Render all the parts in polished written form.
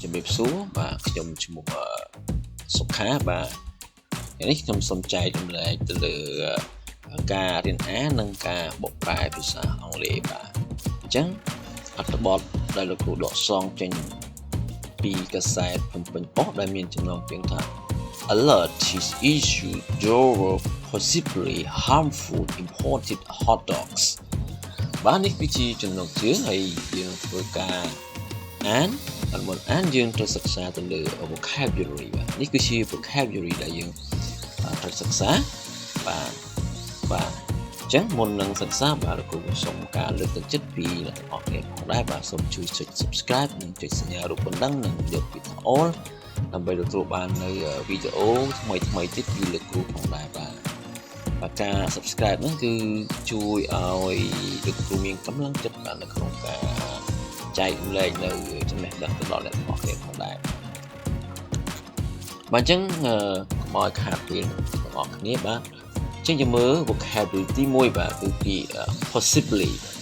chuẩn bị số và trong một Sokha vàនេះខ្ញុំសូមចែកចម្លែកទៅលើការរៀនអាននិងការបកប្រែភាសាអង់គ្លេសបាទអញ្ចឹងអត្ថបទដែលលោកគ្រូដកសងចេញពីកាសែតភ្នំពេញប៉ុស្តិ៍ដែលមានចំណងជើងថា Alert is issued over possibly harmful imported hot dogs បាទនេះគឺជាចំណងជើងហើយយើងធ្វើការអានមុនអានយើងត្រូវសិក្សាទៅលើ vocabulary បាទនេះគឺជា vocabulary ដែលយើងត្រូវសិក្សាបាទអញ្ចឹងមុននឹងសិក្សាបាទលោកគ្រូសូមការលើកទឹកចិត្តពីអ្នកទាំងអស់គ្នាផងដែរបាទសូមជួយចុច subscribe និងចុចសញ្ញារូបបណ្ដឹងនិងយកពីថា all ដើម្បីទទួលបាននៅវីដេអូថ្មីទៀតពីលោកគ្រូផងដែរបាទការ subscribe ហ្នឹងគឺជួយឲ្យលោកគ្រូមានកម្លាំងចិត្តបាទនៅក្នុងការចែករំលែកនៅចំណេះដឹងទៅដល់អ្នកទាំងអស់គ្នាផងដែរបាទអញ្ចឹងកុំឲ្យខាតពេលទាំងអស់គ្នាបាទអញ្ចឹងយើងមើល vocabulary ទី1បាទគឺពី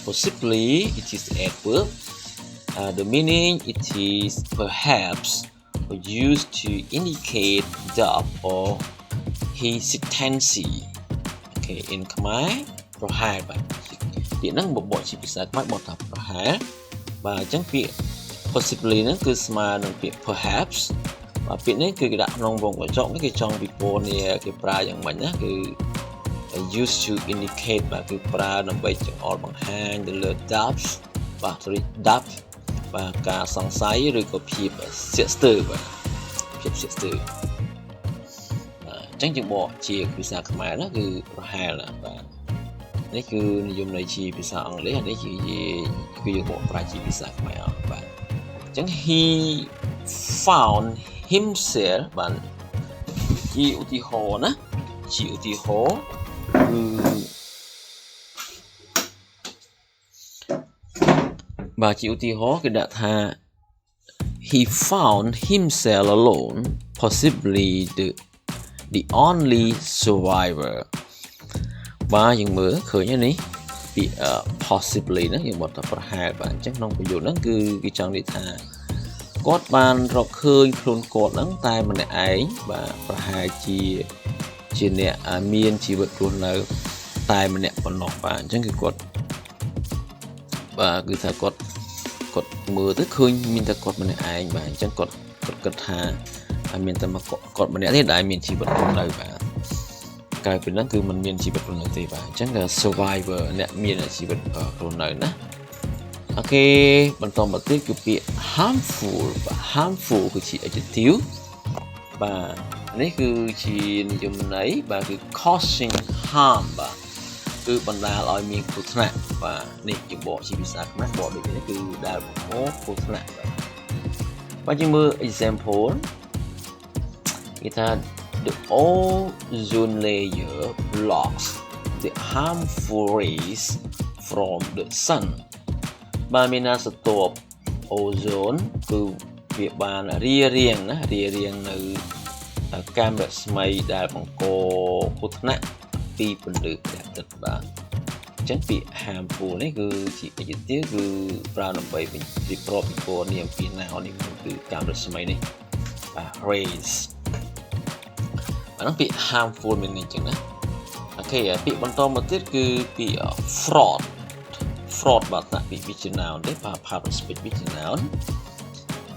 possibly it is an adverb the meaning it is perhaps used to indicate doubt or hesitancy okay in Khmer ប្រហែលបាទពាក្យហ្នឹងបបកជាភាសាខ្មែរបកថាប្រហែលបាទអញ្ចឹងពាក្យ possibly ហ្នឹងគឺស្មើនឹងពាក្យ perhaps បាទពាក្យនេះគឺគេដាក់ក្នុងវងកញ្ចក់នេះគេចង់ពីពណ៌នេះគេប្រើយ៉ាងម៉េចណាគឺ used to indicate បាទគឺប្រើដើម្បីចង្អុលបង្ហាញទៅលើ doubt បាទ doubt បាទការសង្ស័យឬក៏ភាពស្ទាក់ស្ទើរបាទភាពស្ទាក់ស្ទើរអញ្ចឹងយើងបកជាភាសាខ្មែរណាគឺប្រហែលបាទនេះគឺនិយមន័យជាភាសាអង់គ្លេសនេះគឺយើងបកប្រែជាភាសាខ្មែរបាទអញ្ចឹង he found himself បាទជាឧទាហរណ៍ណាជាឧទាហរណ៍គឺបាទជាឧទាហរណ៍គេដាក់ថា he found himself alone possibly the only survivor បាទយើងមើលឃើញនេះពី possibly ហ្នឹងយើងមកថាប្រហែលបាទអញ្ចឹងក្នុងប្រយោគហ្នឹងគឺគេចង់និយាយថាគាត់បានរកឃើញខ្លួនគាត់ហ្នឹងតែម្នាក់ឯងបាទប្រហែលជាអ្នកមានជីវិតរស់នៅតែម្នាក់ប៉ុណ្ណោះបាទអញ្ចឹងគឺគាត់បាទគឺថាគាត់មើលទៅឃើញមានតែគាត់ម្នាក់ឯងបាទអញ្ចឹងគាត់គិតថាមានតែគាត់ម្នាក់ទេដែលមានជីវិតរស់នៅបាទក្រៅពីហ្នឹងគឺมันមានជីវិតរស់នៅទេបាទអញ្ចឹង survivor អ្នកមានជីវិតរស់នៅណាអូខេបន្តមកទៀតគឺពាក្យ harmful បាទ harmful គឺជា adjective បាទនេះគឺជានិយមន័យបាទគឺ causing harm បាទគឺបណ្ដាលឲ្យមានគ្រោះថ្នាក់បាទនេះជាបកជាភាសាខ្មែរបកដូចនេះគឺដែលបង្កគ្រោះថ្នាក់បាទយើងមើល example គេថា the ozone layer blocks the harmful rays from the sun បាទមានន័យស្ទប់អូសូនគឺវាបានរារាំងនៅកាំរស្មីដែលបង្កគ្រោះថ្នាក់ពីពន្លឺព្រះអាទិត្យបាទអញ្ចឹងពាក្យ harmful នេះគឺជា adjective គឺប្រើដើម្បីវិប្រពពីពណ៌នេះអំពីណៅនេះគឺកាំរស្មីនេះបាទ rays បាទពាក្យ harmful មានន័យចឹងណាអូខេពាក្យបន្តមកទៀតគឺពាក្យ fraud បាទដាក់ពាក្យ viginal ទេបាទ participate viginal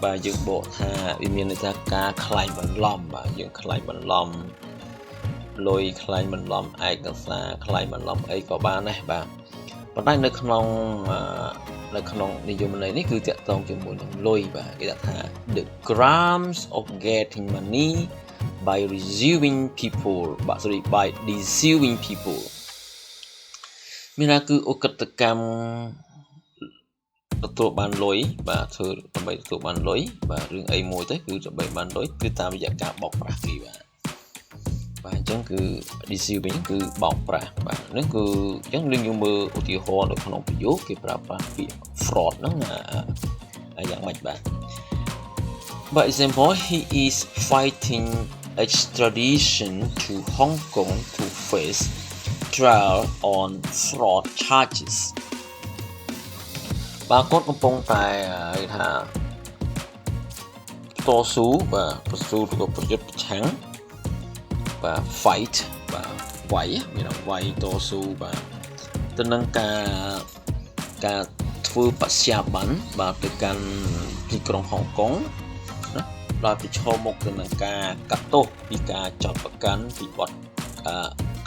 បាទយើងបកថាវាមានន័យថាការក្លែងបន្លំបាទយើងក្លែងបន្លំលុយក្លែងបន្លំឯកសារក្លែងបន្លំអីក៏បានដែរបាទប៉ុន្តែនៅក្នុងនិយមន័យនេះគឺតាក់ទងជាមួយនឹងលុយបាទគេដាក់ថា the crimes of getting money by deceiving people បាទ by deceiving people មានន័យគឺអកតកម្មទទួលបានលុយបាទធ្វើដើម្បីទទួលបានលុយបាទរឿងអីមួយទៅគឺដើម្បីបានលុយគឺតាមរយៈការបោកប្រាស់គេបាទអញ្ចឹងគឺ deceiving គឺបោកប្រាស់បាទហ្នឹងគឺអញ្ចឹងយើងមើលឧទាហរណ៍នៅក្នុងប្រយោគគេប្រើប្រាស់ពាក្យ fraud ហ្នឹងយ៉ាងម៉េចបាទ For example he is fighting extradition to Hong Kong to face trial on fraud charges បាទគាត់កំពុងតែថា តស៊ូបាទប្រស៊ូទៅក៏ប្រយុទ្ធប្រឆាំងបាទ fight បាទវាយមានវាយតស៊ូបាទទៅនឹងការធ្វើបស្យាប័នបាទទៅកាន់ទីក្រុងហុងកុងណាដោយប្រឈមមុខទៅនឹងការកាត់ទោសពីការចោទប្រកាន់ពីបទ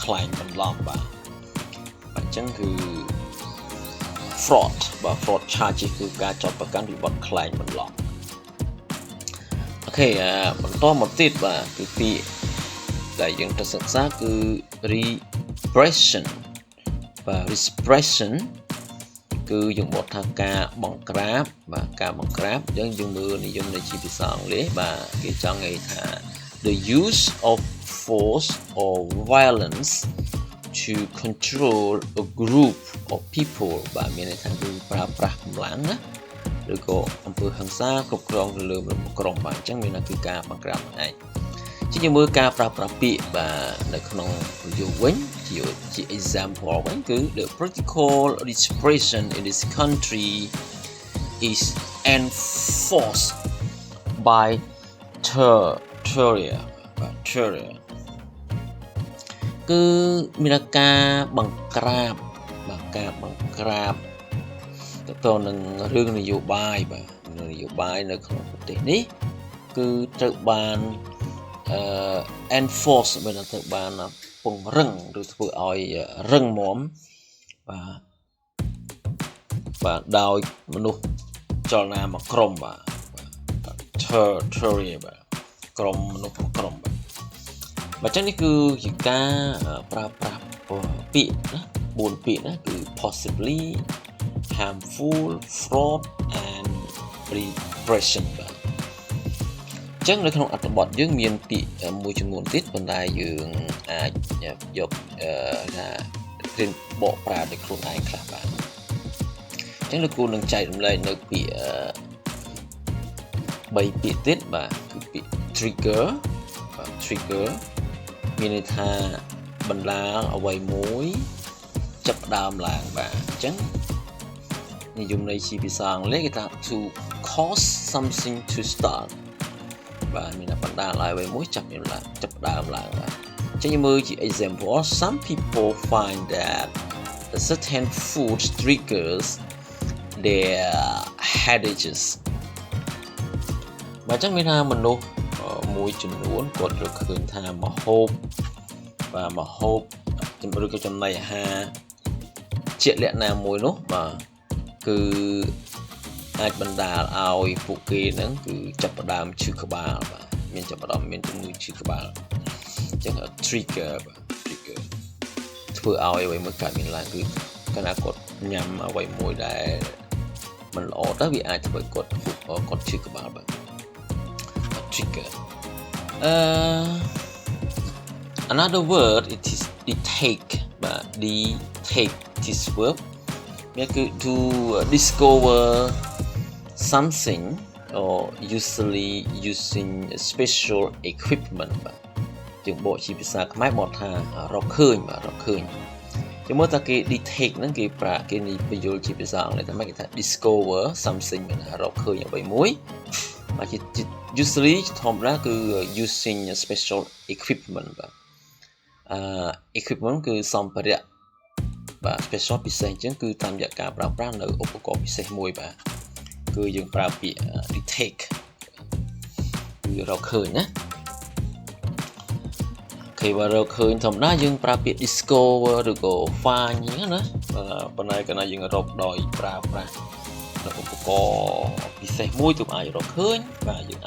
ក្លែងបន្លំបាទអញ្ចឹងគឺ fraud បាទ fraud charge គឺការចោទប្រកាន់ពីបទក្លែងបន្លំអូខេបន្តមកទៀតបាទគឺពាក្យដែលយើងត្រូវសិក្សាគឺ repression បាទ repression គឺយើងបកថាការបង្ក្រាបបាទការបង្ក្រាបអញ្ចឹងយើងមើលនិយមនៃជាភាសាអង់គ្លេសបាទគេចង់និយាយថា the use of force or violence to control a group of people បាទមានន័យថាគឺប្រើប្រាស់កម្លាំងណាឬក៏អំពើហិង្សាគ្រប់គ្រងលើក្រុមបាទអញ្ចឹងមានន័យគឺការបង្ក្រាបខ្លួនឯងជាយើងមើលការប្រើប្រាស់ពាក្យបាទនៅក្នុងយុវិញជា example វិញគឺ the practical repression in this country is enforced by terror គឺមានការបង្ក្រាបបាទការបង្ក្រាបទៅនឹងរឿងនយោបាយបាទនយោបាយនៅក្នុងប្រទេសនេះគឺត្រូវបានenforce មានន័យថាបានពង្រឹងឬធ្វើឲ្យរឹងមាំបាទដោយមនុស្សចលនាមួយក្រុមបាទ territory បាទក្រុមមនុស្សមួយក្រុមបាទអញ្ចឹងនេះគឺជាការប្រើប្រាស់ពាក្យណា4ពាក្យណាគឺ possibly harmful fraud and repression បាទអញ្ចឹងនៅក្នុងអត្ថបទយើងមានពាក្យមួយចំនួនទៀតប៉ុន្តែយើងអាចយកថារៀនបកប្រើដោយខ្លួនឯងខ្លះបាទអញ្ចឹងលោកគ្រូនឹងចែករំលែកនៅពាក្យ3ពាក្យទៀតបាទគឺពាក្យ trigger បាទ trigger មានន័យថាបណ្ដាលអ្វីមួយចាប់ផ្ដើមឡើងបាទអញ្ចឹងនិយមន័យជាភាសាអង់គ្លេសគេថា to cause something to start បាទមានបណ្ដាលឲ្យអ្វីមួយចាប់ផ្ដើមឡើងបាទអញ្ចឹងយើងមើលជា example some people find that a certain food triggers their headaches បាទអញ្ចឹងមានថាមនុស្សមួយចំនួនគាត់រកឃើញថាម្ហូបឬក៏ចំណីអាហារជាក់លាក់ណាមួយនោះបាទគឺអាចបណ្ដាលឲ្យពួកគេហ្នឹងគឺចាប់ផ្ដើមឈឺក្បាលបាទមានចាប់ផ្ដើមមានជំងឺឈឺក្បាលអញ្ចឹង trigger បាទ trigger ធ្វើឲ្យអ្វីមួយកើតមានឡើងគឺកាលណាគាត់ញ៉ាំអ្វីមួយដែលមិនល្អទៅវាអាចធ្វើឲ្យគាត់ឈឺក្បាលបាទ trigger another word it is detect បាទ detect this verb មានគឺ to discover something or usually using special equipment បាទយើងបកជាភាសាខ្មែរបកថារកឃើញបាទរកឃើញជាមើលថាគេ detect ហ្នឹងគេនិយាយបញ្យល់ជាភាសាអង់គ្លេសថាម៉េចគេថា discover something មានថារកឃើញអ្វីមួយបាទជា usually ធម្មតាគឺ using special equipment បាទequipment គឺសម្ភារៈបាទ special ពិសេសអញ្ចឹងគឺតាមរយៈការប្រើប្រាស់នៅឧបករណ៍ពិសេសមួយបាទគឺយើងប្រើពាក្យ detect គឺរកឃើញណាគេបើរកឃើញធម្មតាយើងប្រើពាក្យ discover ឬក៏ find អញ្ចឹងណាប៉ុន្តែកាលណាយើងរកដោយប្រើប្រាស់នៅឧបករណ៍ពិសេសមួយទើបអាចរកឃើញបាទយើង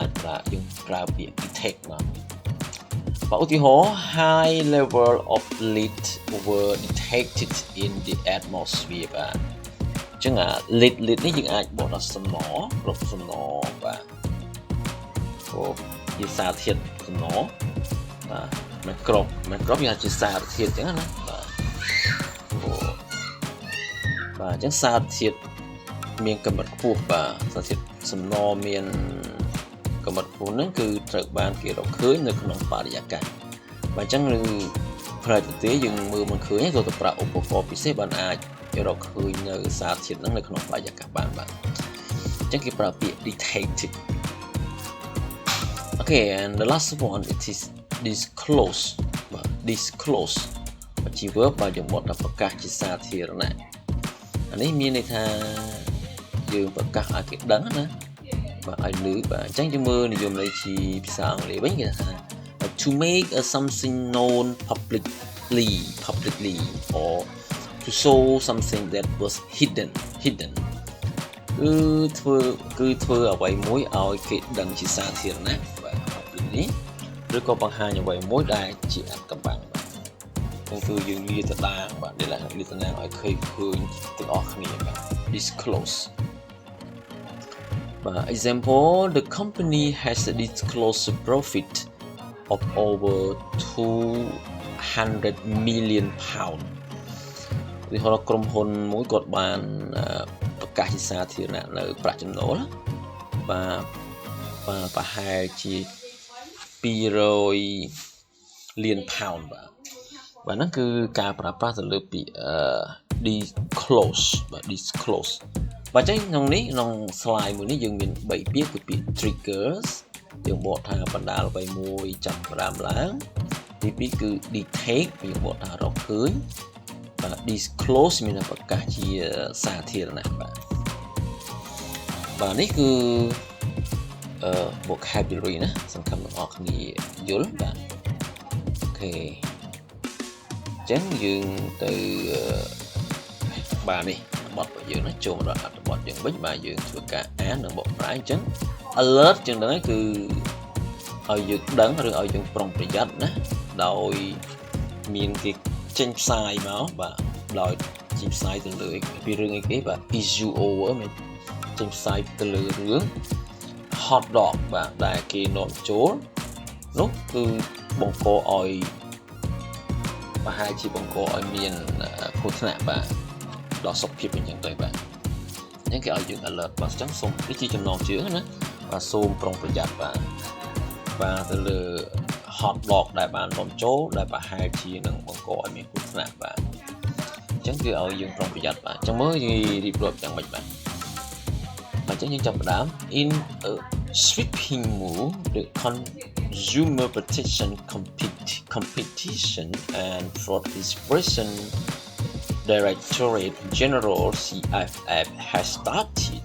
ប្រើពាក្យ detect មកឧទាហរណ៍ high level of lead were detected in the atmosphere បាទអញ្ចឹងlead នេះយើងអាចបកដល់សំណរកសំណបាទជាសារធាតុសំណបាទមិនគ្រប់យើងអាចជាសារធាតុអញ្ចឹងណាបាទអញ្ចឹងសារធាតុមានកម្រិតខ្ពស់បាទសារធាតុសំណមានកម្រិតខ្ពស់ហ្នឹងគឺត្រូវបានគេរកឃើញនៅក្នុងបរិយាកាសបាទអញ្ចឹងឬផ្នែកប្រទេសយើងមើលមិនឃើញទេទៅប្រើឧបករណ៍ពិសេសបានអាចរកឃើញនៅសារធាតុហ្នឹងនៅក្នុងបរិយាកាសបានបាទអញ្ចឹងគេប្រើពាក្យ detected Okay, and the last one it is disclose បាទ disclose ជា verb បាទយើងបត់ថាប្រកាសជាសាធារណៈអានេះមានន័យថាយើងប្រកាសឲ្យគេដឹងណាបាទឲ្យឮបាទអញ្ចឹងយើងមើលនិយមន័យជាភាសាអង់គ្លេសវិញគេថា to make something known publicly or to show something that was hidden គឺធ្វើអ្វីមួយឲ្យគេដឹងជាសាធារណៈបាទ publicly ឬក៏បង្ហាញអ្វីមួយដែលជាអាថ៌កំបាំងបាទគឺយើងលាតតាំងបាទដែលលាតតាំងឲ្យឃើញទាំងអស់គ្នាបាទ disclose បាទ example the company has disclosed a profit of over 200 million pound វាហៅក្រុមហ៊ុនមួយគាត់បានប្រកាសជាសាធារណៈនៅប្រាក់ចំណូលបាទប្រហែលជា200 លាន pound បាទហ្នឹងគឺការប្រើប្រាស់ទៅលើពាក្យdisclose បាទ disclose បាទអញ្ចឹងក្នុងនេះក្នុង slide មួយនេះយើងមាន3ពាក្យគឺពាក្យ triggers យើងបកថាបណ្ដាលអ្វីមួយចាប់ផ្ដើមឡើងទី2គឺ detect យើងបកថារកឃើញបាទ disclose មានប្រកាសជាសាធារណៈបាទនេះគឺvocabulary ណាសង្ឃឹមទាំងអស់គ្នាយល់បាទអូខេអញ្ចឹងយើងទៅបាទនេះបទរបស់យើងណាចូលមកដល់អត្ថបទយើងវិញបាទយើងធ្វើការអាននិងបកប្រែអញ្ចឹង alert ចឹងហ្នឹងគឺឲ្យយើងដឹងឬឲ្យយើងប្រុងប្រយ័ត្នណាដោយមានគេចេញផ្សាយមកបាទដោយចេញផ្សាយទៅលើពីរឿងអីគេបាទ issue over មានចេញផ្សាយទៅលើរឿង hotdog បាទដែលគេនាំចូលនោះគឺបង្កឲ្យប្រហែលជាបង្កឲ្យមានគ្រោះថ្នាក់បាទដល់សុខភាពអញ្ចឹងទៅបាទអញ្ចឹងគេឲ្យយើង alert បាទអញ្ចឹងសូមនេះជាចំណងជើងណាបាទសូមប្រុងប្រយ័ត្នបាទទៅលើ hotdog ដែលបាននាំចូលដែលប្រហែលជានឹងបង្កឲ្យមានគ្រោះថ្នាក់បាទអញ្ចឹងគឺឲ្យយើងប្រុងប្រយ័ត្នបាទអញ្ចឹងមើលយើងរៀបរាប់យ៉ាងម៉េចបាទអញ្ចឹងយើងចាប់ផ្ដើម in a sweeping move the consumer protection competition and fraud repression Directorate-General CFF has started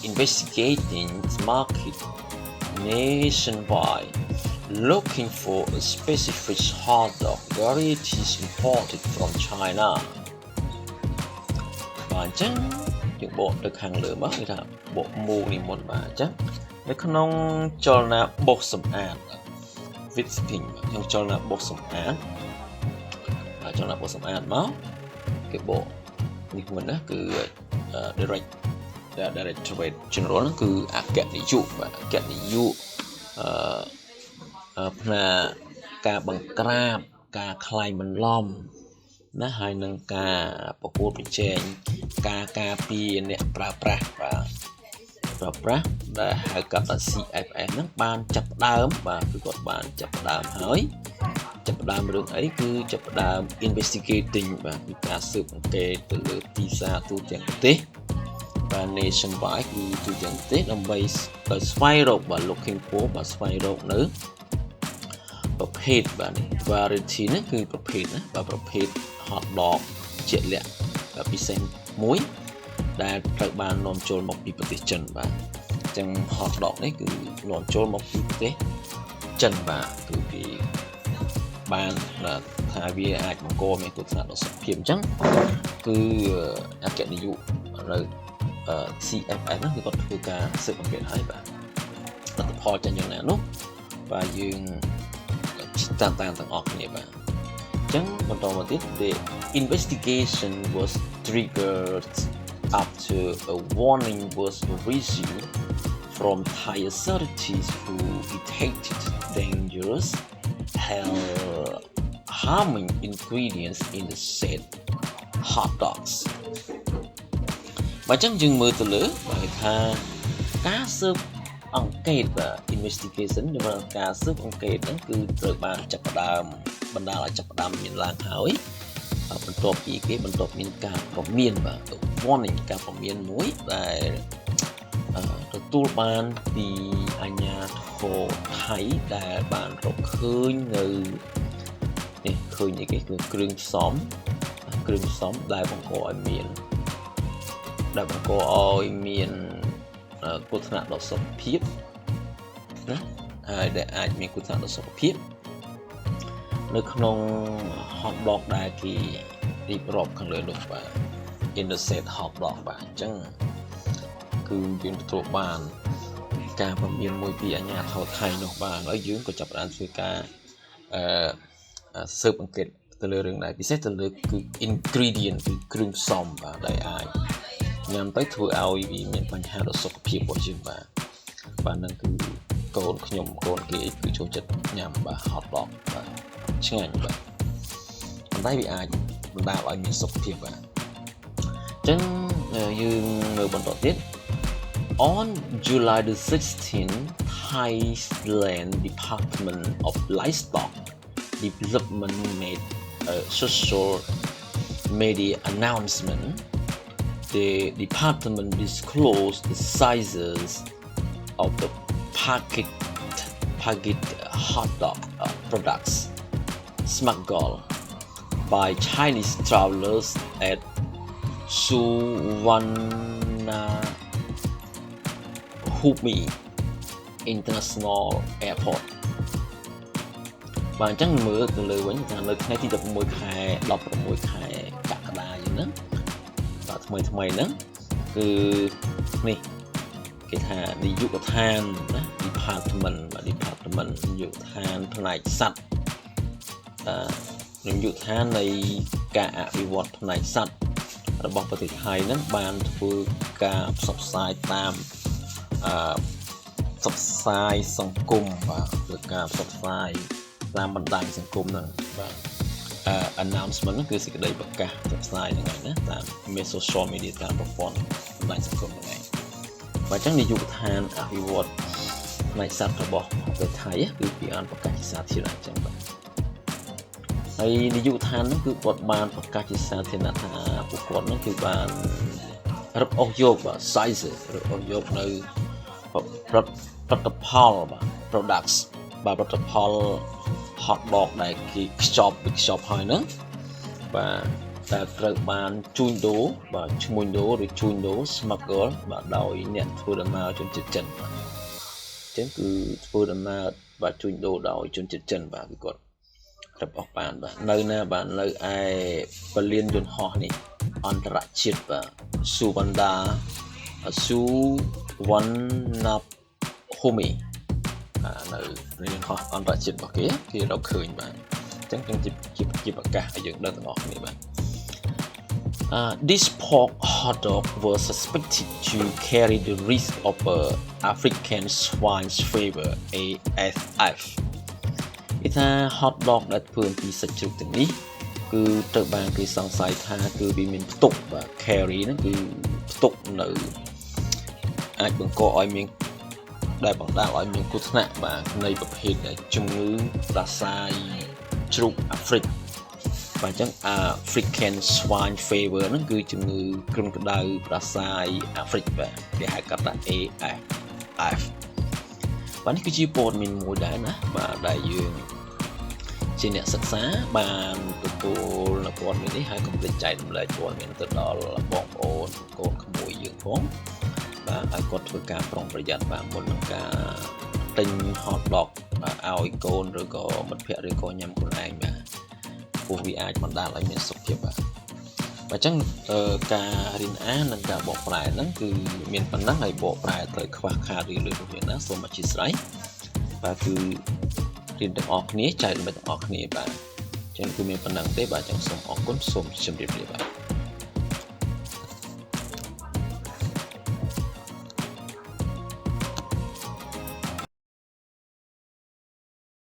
investigating the market nationwide looking for a specific hotdog varieties imported from China បាទអញ្ចឹងយើងបកទៅខាងលើមកគេថាបកមូនេះមុនបាទអញ្ចឹងនៅក្នុងចលនាបោកសម្អាត Whipping យើងចលនាបោកសម្អាតបាទចលនាបោកសម្អាតមកគេបកនេះមុនណាគឺ Directorate-General ហ្នឹងគឺអគ្គនាយកបាទអគ្គនាយកផ្នែកការបង្ក្រាបការក្លែងបន្លំណាហើយនឹងការប្រកួតប្រជែងការពារអ្នកប្រើប្រាស់បាទប្រើប្រាស់ដែលហៅកាត់ថា CFF ហ្នឹងបានចាប់ផ្ដើមបាទគឺគាត់បានចាប់ផ្ដើមហើយចាប់ផ្ដើមរឿងអីគឺចាប់ផ្ដើម investigating បាទពីការស៊ើបអង្កេតទៅលើទីផ្សារទូទាំងប្រទេសបាទ nationwide គឺទូទាំងប្រទេសដើម្បីស្វែងរកបាទ looking for បាទស្វែងរកនៅប្រភេទបាទ variety នេះគឺប្រភេទណាបាទប្រភេទ hotdog ជាក់លាក់ពិសេសមួយដែលត្រូវបាននាំចូលមកពីប្រទេសចិនបាទអញ្ចឹង hotdog នេះគឺនាំចូលមកពីប្រទេសចិនបាទគឺគេបានថាវាអាចបង្កមានគ្រោះថ្នាក់ដល់សុខភាពអញ្ចឹងគឺអគ្គនាយកនៅ CFF ហ្នឹងគឺគាត់ធ្វើការស៊ើបអង្កេតហើយបាទលទ្ធផលចេញយ៉ាងណានោះបាទយើងតាមទាំងអស់គ្នាបាទអញ្ចឹងបន្តមកទៀត the investigation was triggered after a warning was received from Thai authorities who detected dangerous harming ingredients in the said hot dogs បាទអញ្ចឹងយើងមើលទៅលើបាទថាការស៊ើបអង្កេតបាទ investigation របស់ការស៊ើបអង្កេតហ្នឹងគឺត្រូវបានចាប់ផ្ដើមបណ្ដាលឲ្យចាប់ផ្ដើមមានឡើងហើយបន្ទាប់ពីគេបន្ទាប់មានការព្រមានបាទ warning ការព្រមានមួយដែលទទួលបានពីអាជ្ញាធ for Thai ដែលបានរកឃើញនៅនេះឃើញនេះគេគឺគ្រឿងផ្សំដែលបង្កឲ្យមានគ្រោះថ្នាក់ដល់សុខភាពណាហើយដែលអាចមានគ្រោះថ្នាក់ដល់សុខភាពនៅក្នុង hotdog ដែលគេរៀបរាប់ខាងលើនោះបាទ innocent hotdog បាទអញ្ចឹងគឺយើងទទួលបានការពមៀនមួយពីអាជ្ញាធរថៃនោះបាទហើយយើងក៏ចាប់ផ្ដើមធ្វើការស៊ើបអង្កេតទៅលើរឿងដែរពិសេសទៅលើគឺ ingredient គឺគ្រឿងផ្សំបាទដែលអាចញ៉ាំទៅធ្វើឲ្យវាមានបញ្ហាដល់សុខភាពរបស់យើងបាទនឹងគឺកូនខ្ញុំកូនគេគឺចូលចិត្តញ៉ាំបាទ hotdog បាទឆ្ងាញ់បាទប៉ុន្តែវាអាចបណ្ដាលឲ្យមានសុខភាពបាទអញ្ចឹងយើងមើលបន្តទៀត On July the 16th, Thailand Department of Livestock Development made a social media announcement. The department disclosed the sizes of the packet hot dog products smuggled by Chinese travelers at Suvarnabhumi International Airport បាទអញ្ចឹងមើលទៅលើវិញថានៅថ្ងៃទី16ខែ16ខែកក្កដាយើងហ្នឹងបាទថ្មីហ្នឹងគឺនេះគេថានាយកដ្ឋានណា department នាយកដ្ឋានផ្នែកសត្វនាយកដ្ឋាននៃការអភិវឌ្ឍផ្នែកសត្វរបស់ប្រទេសថៃហ្នឹងបានធ្វើការផ្សព្វផ្សាយតាមផ្សព្វផ្សាយសង្គមបាទធ្វើការផ្សព្វផ្សាយតាមបណ្ដាញសង្គមហ្នឹងបាទ announcement ហ្នឹងគឺសេចក្តីប្រកាសផ្សព្វផ្សាយហ្នឹងឯងណាតាម social media តាមប្រព័ន្ធបណ្ដាញសង្គមហ្នឹងឯងបាទអញ្ចឹងនាយកដ្ឋានអភិវឌ្ឍផ្នែកសត្វរបស់ប្រទេសថៃគឺពីអានប្រកាសជាសាធារណៈអញ្ចឹងបាទហើយនាយកដ្ឋានហ្នឹងគឺគាត់បានប្រកាសជាសាធារណៈថាពួកគាត់ហ្នឹងគឺបានរឹបអូសយកបាទ size រឹបអូសយកនៅផលិតផលបាទ products បាទផលិតផល hot dog ដែលគេខ្ចប់ហើយហ្នឹងបាទតែត្រូវបានជួញដូរបាទឈ្មួញដូរឬជួញដូរ smuggle បាទដោយអ្នកធ្វើដំណើរជនជាតិចិនបាទអញ្ចឹងគឺធ្វើដំណើរបាទជួញដូរដោយជនជាតិចិនបាទគឺគាត់របស់បានបាទនៅណាបាទនៅឯពលានយន្តហោះនេះអន្តរជាតិបាទសុវណ្ណាភូមិនៅរៀនហោះអន្តរជាតិរបស់គេរកឃើញបាទអញ្ចឹងជាប្រកាសឲ្យយើងដឹងទាំងអស់គ្នាបាទ This pork hot dog was suspected to carry the risk of African swine fever ASF គេថា hot dog ដែលធ្វើអំពីសាច់ជ្រូកទាំងនេះគឺត្រូវបានគេសង្ស័យថាគឺវាមានផ្ទុកបាទ carry ហ្នឹងគឺផ្ទុកនៅអាចបង្កឲ្យមានដែលបណ្ដាលឲ្យមានគ្រោះថ្នាក់បាទនៃប្រភេទជំងឺផ្ដាសាយជ្រូកអាហ្វ្រិកបាទអញ្ចឹង African swine fever ហ្នឹងគឺជំងឺគ្រុនក្តៅផ្ដាសាយអាហ្វ្រិកបាទគេហៅកាត់ថា ASF បាទនេះគឺជាព័ត៌មានមួយដែរណាបាទដែលយើងជាអ្នកសិក្សាបានទទួលនៅព័ត៌មាននេះហើយកុំភ្លេចចែករំលែកព័ត៌មានទៅដល់បងប្អូនកូនក្មួយយើងផងបាទឲ្យគាត់ធ្វើការប្រុងប្រយ័ត្នបាទមុននឹងការទិញ hot dog បាទឲ្យកូនឬក៏មិត្តភក្តិឬក៏ញ៉ាំខ្លួនឯងបាទព្រោះវាអាចបណ្ដាលឲ្យមានសុខភាពបាទអញ្ចឹងការរៀនអាននិងការបកប្រែហ្នឹងគឺមានប៉ុណ្ណឹងហើយបកប្រែត្រូវខ្វះខាតឬលើកណាសូមអធិស្ឋានបាទគឺរៀនទាំងអស់គ្នាចែករំលែកទាំងអស់គ្នាបាទអញ្ចឹងគឺមានប៉ុណ្ណឹងទេបាទអញ្ចឹងសូមអរគុណសូមជម្រាបលាបាទ